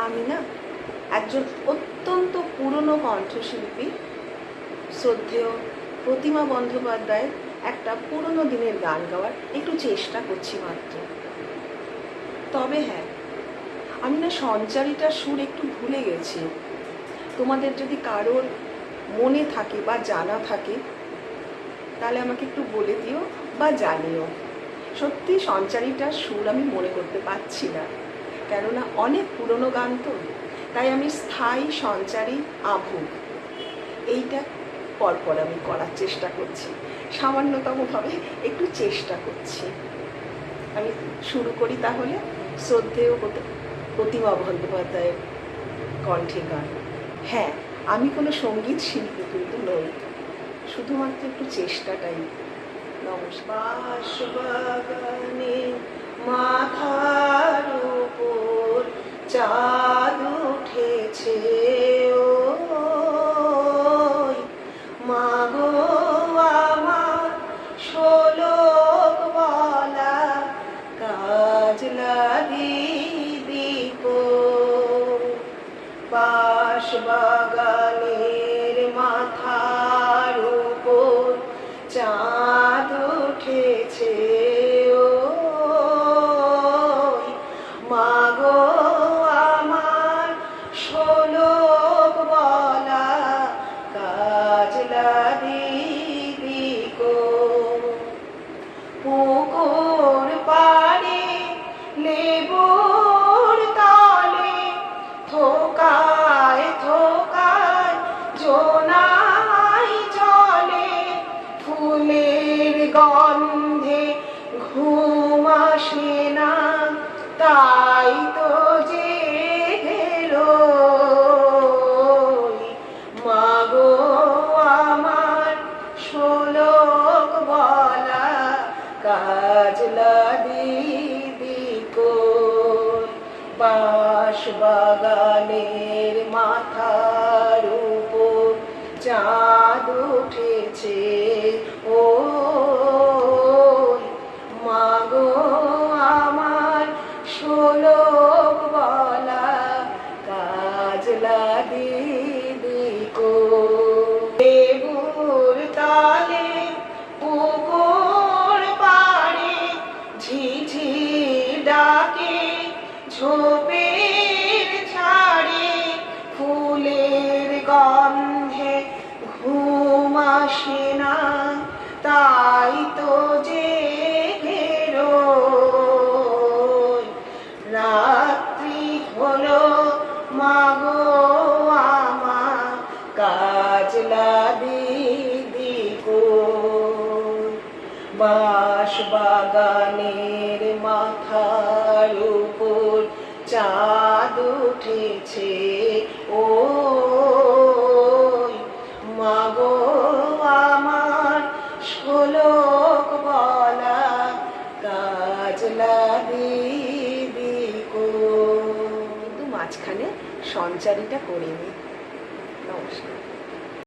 আমি না একজন অত্যন্ত পুরনো কণ্ঠশিল্পী শ্রদ্ধেয় প্রতিমা বন্দ্যোপাধ্যায়ের একটা পুরনো দিনের গান গাওয়ার একটু চেষ্টা করছি মাত্র। তবে হ্যাঁ, আমি না সঞ্চারিটার সুর একটু ভুলে গেছি। তোমাদের যদি কারোর মনে থাকে বা জানা থাকে তাহলে আমাকে একটু বলে দিও বা জানিও। সত্যি সঞ্চারিটার সুর আমি মনে করতে পারছি না, কেননা অনেক পুরনো গান তো। তাই আমি স্থায়ী সঞ্চারী আভোগ এইটা পরপর আমি করার চেষ্টা করছি, সামান্যতমভাবে একটু চেষ্টা করছি। আমি শুরু করি তাহলে শ্রদ্ধেয় প্রতিমা বন্দ্যোপাধ্যায়ের কণ্ঠে গান। হ্যাঁ, আমি কোনো সঙ্গীত শিল্পী কিন্তু নই, শুধুমাত্র একটু চেষ্টাটাই। নমস্কার। বাগানে মাথার উপর চাঁদ উঠেছে, ওই মাগো আমার শোলক বলা কাজলা দিদি গো। বাঁশ বাগানের মাথার উপর চাঁদ উঠেছে, ওই মাগো আমার শোলক বলা কাজলা দিদি গো। পুকুর পাড়ে লেবুর তলে থোকায় থোকায় জোনাই জলে, ফুলের গন্ধে ঘুম আসে না, তাই তো জেগে রই। মাগো আমার শোলক বলা কাজলা দিদি কই। বাঁশ বাগানের মাথার উপর চাঁদ উঠেছে, ওই মাগো আমার শোলক বলা কাজলা দিদি কই। লেবুর তলে পুকুর পাড়ে ঝিঝির ডাকে ঝোপের ঝাড়ে, ফুলের গন্ধে ঘুম আসে না, তাই তো জেগে রই। রাত্রি হলো মাগো আমার কাজলা দিদি কই। বাঁশ বাগানের মাথার উপর চাঁদ উঠেছে, ওই মাগো আমার শোলক বলা কাজলা দিদি কই। কিন্তু মাঝখানে সঞ্চারিটা করিনি। নমস্কার।